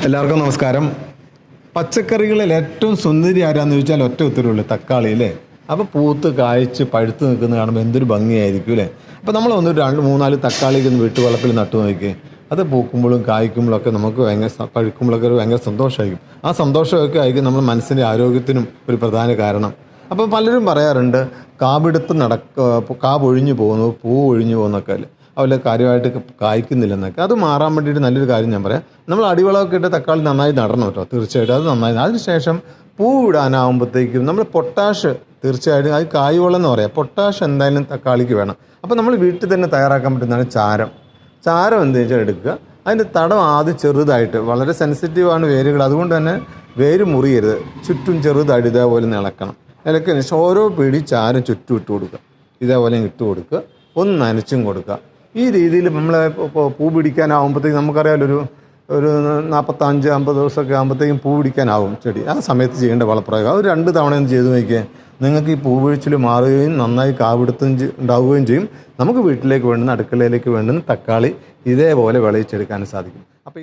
എല്ലാവർക്കും നമസ്കാരം. പച്ചക്കറികളിൽ ഏറ്റവും സുന്ദരി ആരാന്ന് ചോദിച്ചാൽ ഒറ്റ ഉത്തരവുള്ളൂ, തക്കാളി അല്ലേ. അപ്പോൾ പൂത്ത് കായ്ച്ച് പഴുത്ത് നിൽക്കുന്ന കാണുമ്പോൾ എന്തൊരു ഭംഗിയായിരിക്കും അല്ലേ. അപ്പോൾ നമ്മൾ ഒന്ന് 2-3-4 തക്കാളിക്ക് ഒന്ന് വീട്ടുവളപ്പിൽ നട്ടു നോക്കി, അത് പൂക്കുമ്പോഴും കായ്ക്കുമ്പോഴൊക്കെ നമുക്ക് പഴുക്കുമ്പോഴൊക്കെ ഭയങ്കര സന്തോഷമായിരിക്കും. ആ സന്തോഷമൊക്കെ ആയിരിക്കും നമ്മുടെ മനസ്സിൻ്റെ ആരോഗ്യത്തിനും ഒരു പ്രധാന കാരണം. അപ്പോൾ പലരും പറയാറുണ്ട് കാ പൊഴിഞ്ഞു പോകുന്നു, പൂ ഒഴിഞ്ഞു പോകുന്നൊക്കെ അല്ലേ, അതുപോലെ കാര്യമായിട്ട് കായ്ക്കുന്നില്ലെന്നൊക്കെ. അത് മാറാൻ വേണ്ടിയിട്ട് നല്ലൊരു കാര്യം ഞാൻ പറയാം. നമ്മൾ അടിവളമൊക്കെ ഇട്ട് തക്കാളി നന്നായി നടണം കേട്ടോ, തീർച്ചയായിട്ടും അത് നന്നായി. അതിനുശേഷം പൂ ഇടാനാകുമ്പോഴത്തേക്കും നമ്മൾ പൊട്ടാഷ്, തീർച്ചയായിട്ടും അത് കായ്വളം എന്ന് പറയാം, പൊട്ടാഷ് എന്തായാലും തക്കാളിക്ക് വേണം. അപ്പോൾ നമ്മൾ വീട്ടിൽ തന്നെ തയ്യാറാക്കാൻ പറ്റുന്നതാണ് ചാരം എന്ത് വെച്ചാൽ എടുക്കുക. അതിൻ്റെ തടം ആദ്യം ചെറുതായിട്ട്, വളരെ സെൻസിറ്റീവാണ് വേരുകൾ, അതുകൊണ്ട് തന്നെ വേര് മുറിയരുത്, ചുറ്റും ചെറുതായിട്ട് ഇതേപോലെ ഇളക്കണം. ഇളക്കിയതിന് ശേഷം ഓരോ പിടി ചാരം ചുറ്റും ഇട്ട് കൊടുക്കുക, ഇതേപോലെ ഇട്ട് കൊടുക്കുക, ഒന്ന് നനച്ചും കൊടുക്കുക. ഈ രീതിയിൽ നമ്മൾ പൂ പിടിക്കാനാകുമ്പോഴത്തേക്കും നമുക്കറിയാമല്ലോ, ഒരു 45-50 ദിവസമൊക്കെ ആകുമ്പോഴത്തേക്കും പൂ പിടിക്കാനാവും ചെടി. ആ സമയത്ത് ചെയ്യേണ്ട വളപ്രയോഗം അത് 2 തവണയൊന്നും ചെയ്ത് നോക്കിയാൽ നിങ്ങൾക്ക് ഈ പൂ പിടിച്ചിൽ മാറുകയും നന്നായി കാപിടുത്തം ഉണ്ടാവുകയും ചെയ്യും. നമുക്ക് വീട്ടിലേക്ക് വേണ്ടുന്ന, അടുക്കളയിലേക്ക് വേണ്ടുന്ന തക്കാളി ഇതേപോലെ വിളയിച്ചെടുക്കാൻ സാധിക്കും. അപ്പോൾ